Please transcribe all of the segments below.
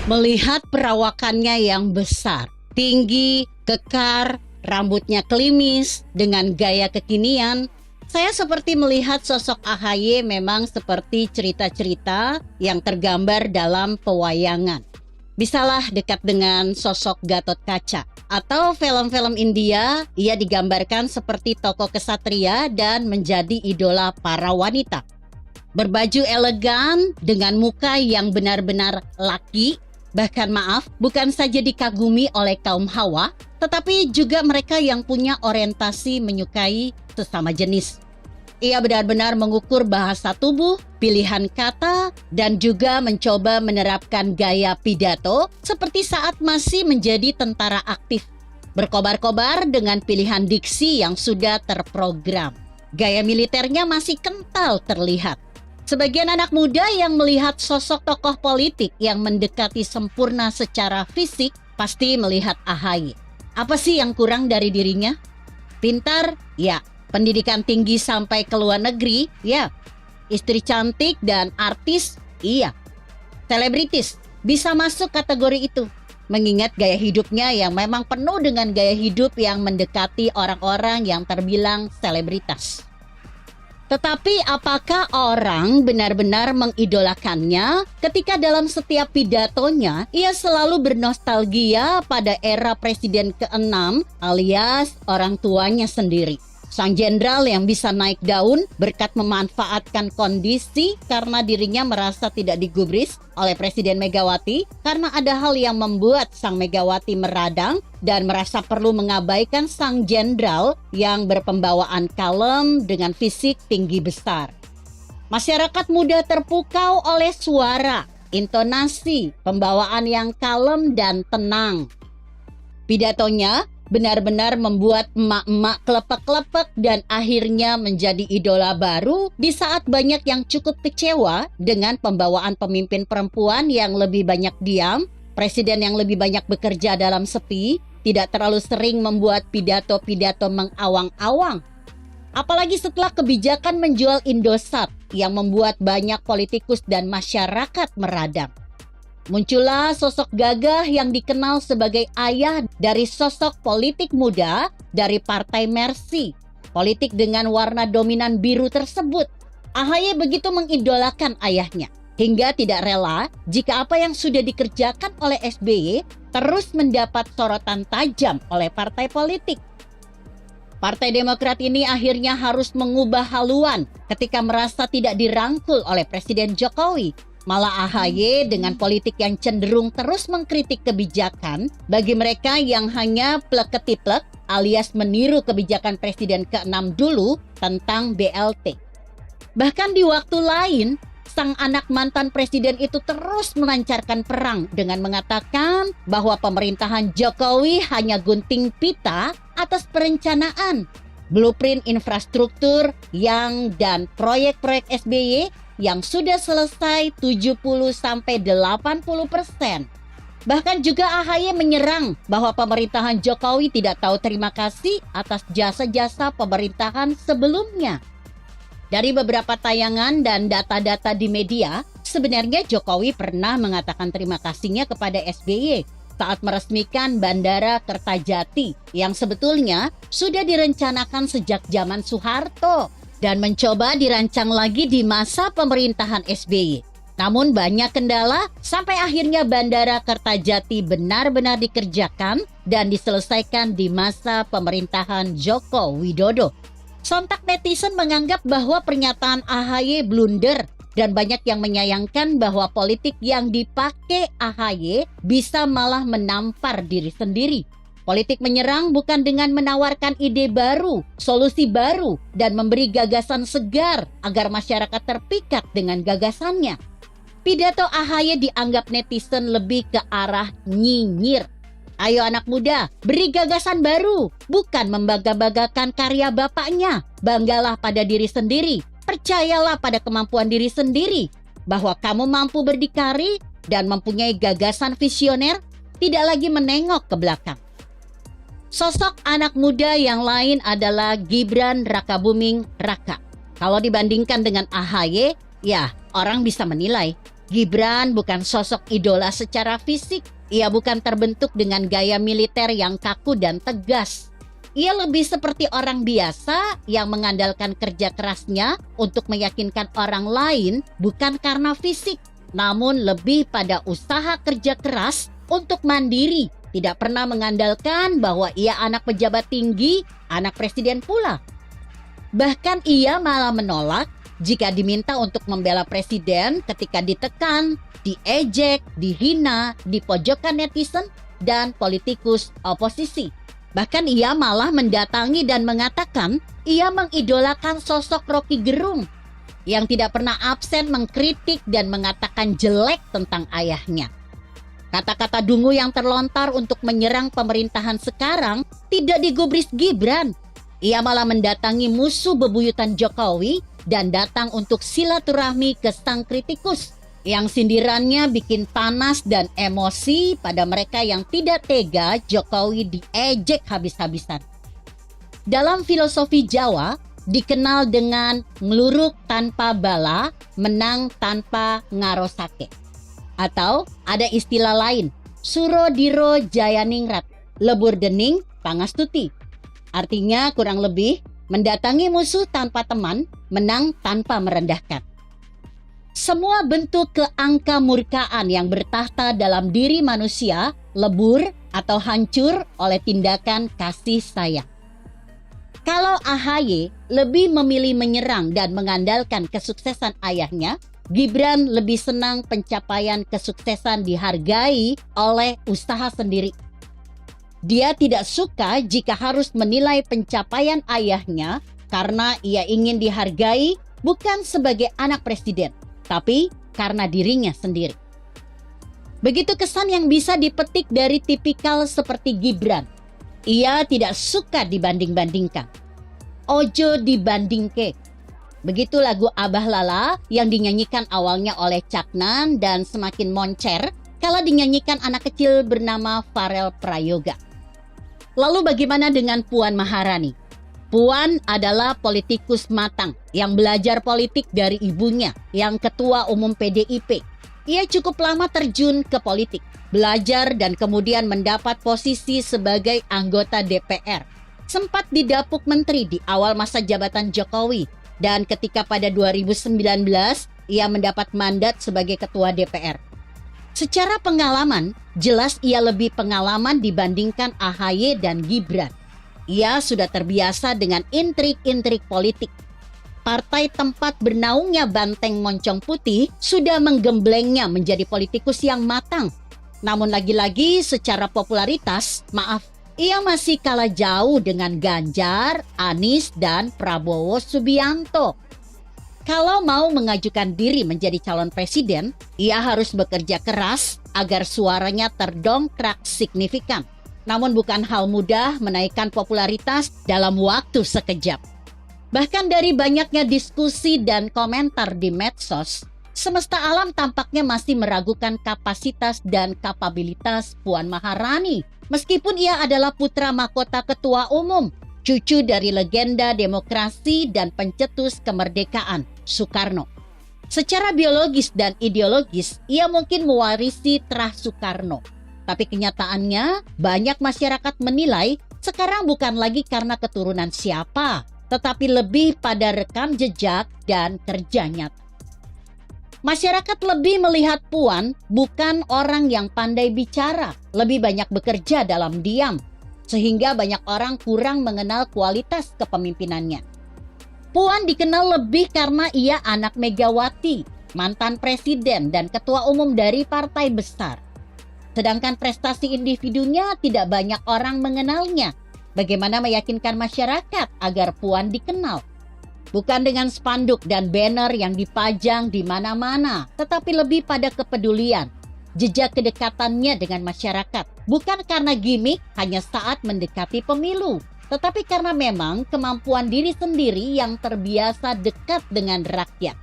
Melihat perawakannya yang besar, tinggi, kekar, rambutnya klimis, dengan gaya kekinian, saya seperti melihat sosok AHY memang seperti cerita-cerita yang tergambar dalam pewayangan. Bisalah dekat dengan sosok Gatot Kaca. Atau film-film India, ia digambarkan seperti tokoh kesatria dan menjadi idola para wanita. Berbaju elegan dengan muka yang benar-benar laki, bahkan maaf, bukan saja dikagumi oleh kaum Hawa, tetapi juga mereka yang punya orientasi menyukai sesama jenis. Ia benar-benar mengukur bahasa tubuh, pilihan kata, dan juga mencoba menerapkan gaya pidato seperti saat masih menjadi tentara aktif. Berkobar-kobar dengan pilihan diksi yang sudah terprogram. Gaya militernya masih kental terlihat. Sebagian anak muda yang melihat sosok tokoh politik yang mendekati sempurna secara fisik pasti melihat AHY. Apa sih yang kurang dari dirinya? Pintar? Ya. Pendidikan tinggi sampai ke luar negeri? Ya. Istri cantik dan artis? Iya. Selebritis? Bisa masuk kategori itu. Mengingat gaya hidupnya yang memang penuh dengan gaya hidup yang mendekati orang-orang yang terbilang selebritas. Tetapi apakah orang benar-benar mengidolakannya ketika dalam setiap pidatonya ia selalu bernostalgia pada era Presiden ke-6 alias orang tuanya sendiri? Sang jenderal yang bisa naik daun berkat memanfaatkan kondisi karena dirinya merasa tidak digubris oleh Presiden Megawati karena ada hal yang membuat sang Megawati meradang dan merasa perlu mengabaikan sang jenderal yang berpembawaan kalem dengan fisik tinggi besar. Masyarakat muda terpukau oleh suara, intonasi, pembawaan yang kalem dan tenang. Pidatonya benar-benar membuat emak-emak kelepek-kelepek dan akhirnya menjadi idola baru di saat banyak yang cukup kecewa dengan pembawaan pemimpin perempuan yang lebih banyak diam, presiden yang lebih banyak bekerja dalam sepi, tidak terlalu sering membuat pidato-pidato mengawang-awang. Apalagi setelah kebijakan menjual Indosat yang membuat banyak politikus dan masyarakat meradang. Muncullah sosok gagah yang dikenal sebagai ayah dari sosok politik muda dari Partai Mercy. Politik dengan warna dominan biru tersebut. AHY begitu mengidolakan ayahnya, hingga tidak rela jika apa yang sudah dikerjakan oleh SBY terus mendapat sorotan tajam oleh partai politik. Partai Demokrat ini akhirnya harus mengubah haluan ketika merasa tidak dirangkul oleh Presiden Jokowi. Malah AHY dengan politik yang cenderung terus mengkritik kebijakan bagi mereka yang hanya plek-ketiplek alias meniru kebijakan Presiden ke-6 dulu tentang BLT. Bahkan di waktu lain, sang anak mantan presiden itu terus melancarkan perang dengan mengatakan bahwa pemerintahan Jokowi hanya gunting pita atas perencanaan, blueprint infrastruktur dan proyek-proyek SBY yang sudah selesai 70-80%. Bahkan juga AHY menyerang bahwa pemerintahan Jokowi tidak tahu terima kasih atas jasa-jasa pemerintahan sebelumnya. Dari beberapa tayangan dan data-data di media, sebenarnya Jokowi pernah mengatakan terima kasihnya kepada SBY saat meresmikan Bandara Kertajati yang sebetulnya sudah direncanakan sejak zaman Soeharto dan mencoba dirancang lagi di masa pemerintahan SBY. Namun banyak kendala sampai akhirnya Bandara Kertajati benar-benar dikerjakan dan diselesaikan di masa pemerintahan Joko Widodo. Sontak netizen menganggap bahwa pernyataan AHY blunder dan banyak yang menyayangkan bahwa politik yang dipakai AHY bisa malah menampar diri sendiri. Politik menyerang bukan dengan menawarkan ide baru, solusi baru, dan memberi gagasan segar agar masyarakat terpikat dengan gagasannya. Pidato AHY dianggap netizen lebih ke arah nyinyir. Ayo anak muda, beri gagasan baru, bukan membangga-banggakan karya bapaknya. Banggalah pada diri sendiri, percayalah pada kemampuan diri sendiri, bahwa kamu mampu berdikari dan mempunyai gagasan visioner, tidak lagi menengok ke belakang. Sosok anak muda yang lain adalah Gibran Rakabuming Raka. Kalau dibandingkan dengan AHY, ya orang bisa menilai. Gibran bukan sosok idola secara fisik. Ia bukan terbentuk dengan gaya militer yang kaku dan tegas. Ia lebih seperti orang biasa yang mengandalkan kerja kerasnya untuk meyakinkan orang lain, bukan karena fisik, namun lebih pada usaha kerja keras untuk mandiri. Tidak pernah mengandalkan bahwa ia anak pejabat tinggi, anak presiden pula. Bahkan ia malah menolak jika diminta untuk membela presiden ketika ditekan, diejek, dihina, dipojokkan netizen dan politikus oposisi. Bahkan ia malah mendatangi dan mengatakan ia mengidolakan sosok Rocky Gerung yang tidak pernah absen mengkritik dan mengatakan jelek tentang ayahnya. Kata-kata dungu yang terlontar untuk menyerang pemerintahan sekarang tidak digubris Gibran. Ia malah mendatangi musuh bebuyutan Jokowi dan datang untuk silaturahmi ke sang kritikus yang sindirannya bikin panas dan emosi pada mereka yang tidak tega Jokowi diejek habis-habisan. Dalam filosofi Jawa dikenal dengan ngluruk tanpa bala, menang tanpa ngarosake. Atau ada istilah lain, Suro Diro Jayaningrat, lebur dening pangastuti. Artinya kurang lebih mendatangi musuh tanpa teman, menang tanpa merendahkan. Semua bentuk keangkamurkaan yang bertahta dalam diri manusia lebur atau hancur oleh tindakan kasih sayang. Kalau AHY lebih memilih menyerang dan mengandalkan kesuksesan ayahnya, Gibran lebih senang pencapaian kesuksesan dihargai oleh usaha sendiri. Dia tidak suka jika harus menilai pencapaian ayahnya karena ia ingin dihargai bukan sebagai anak presiden, tapi karena dirinya sendiri. Begitu kesan yang bisa dipetik dari tipikal seperti Gibran. Ia tidak suka dibanding-bandingkan. Ojo dibandingke. Begitu lagu Abah Lala yang dinyanyikan awalnya oleh Caknan dan semakin moncer kala dinyanyikan anak kecil bernama Farel Prayoga. Lalu bagaimana dengan Puan Maharani? Puan adalah politikus matang yang belajar politik dari ibunya yang ketua umum PDIP. Ia cukup lama terjun ke politik, belajar dan kemudian mendapat posisi sebagai anggota DPR. Sempat didapuk menteri di awal masa jabatan Jokowi dan ketika pada 2019 ia mendapat mandat sebagai ketua DPR. Secara pengalaman, jelas ia lebih pengalaman dibandingkan AHY dan Gibran. Ia sudah terbiasa dengan intrik-intrik politik. Partai tempat bernaungnya banteng moncong putih sudah menggemblengnya menjadi politikus yang matang. Namun lagi-lagi secara popularitas, ia masih kalah jauh dengan Ganjar, Anies, dan Prabowo Subianto. Kalau mau mengajukan diri menjadi calon presiden, ia harus bekerja keras agar suaranya terdongkrak signifikan. Namun bukan hal mudah menaikkan popularitas dalam waktu sekejap. Bahkan dari banyaknya diskusi dan komentar di medsos, semesta alam tampaknya masih meragukan kapasitas dan kapabilitas Puan Maharani. Meskipun ia adalah putra mahkota ketua umum, cucu dari legenda demokrasi dan pencetus kemerdekaan, Soekarno. Secara biologis dan ideologis, ia mungkin mewarisi terah Soekarno. Tapi kenyataannya, banyak masyarakat menilai sekarang bukan lagi karena keturunan siapa, tetapi lebih pada rekam jejak dan kerja nyata. Masyarakat lebih melihat Puan bukan orang yang pandai bicara, lebih banyak bekerja dalam diam, sehingga banyak orang kurang mengenal kualitas kepemimpinannya. Puan dikenal lebih karena ia anak Megawati, mantan presiden dan ketua umum dari partai besar. Sedangkan prestasi individunya tidak banyak orang mengenalnya. Bagaimana meyakinkan masyarakat agar Puan dikenal? Bukan dengan spanduk dan banner yang dipajang di mana-mana, tetapi lebih pada kepedulian, jejak kedekatannya dengan masyarakat. Bukan karena gimmick hanya saat mendekati pemilu, tetapi karena memang kemampuan diri sendiri yang terbiasa dekat dengan rakyat.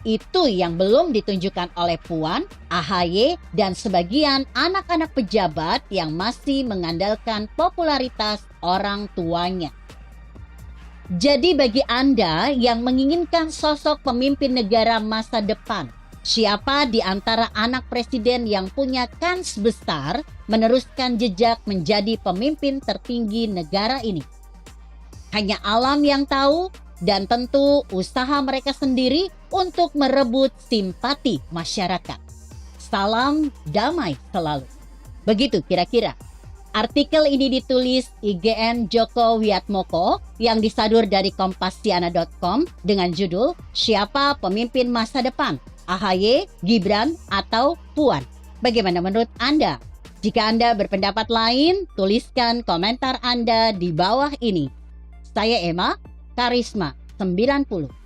Itu yang belum ditunjukkan oleh Puan, AHY, dan sebagian anak-anak pejabat yang masih mengandalkan popularitas orang tuanya. Jadi bagi Anda yang menginginkan sosok pemimpin negara masa depan Siapa di antara anak presiden yang punya kans besar meneruskan jejak menjadi pemimpin tertinggi negara ini? Hanya alam yang tahu dan tentu usaha mereka sendiri untuk merebut simpati masyarakat. Salam damai selalu. Begitu kira-kira. Artikel ini ditulis IGN Joko Wiatmoko yang disadur dari kompasiana.com dengan judul Siapa Pemimpin Masa Depan? AHY, Gibran, atau Puan? Bagaimana menurut Anda? Jika Anda berpendapat lain, tuliskan komentar Anda di bawah ini. Saya Emma, Karisma 90.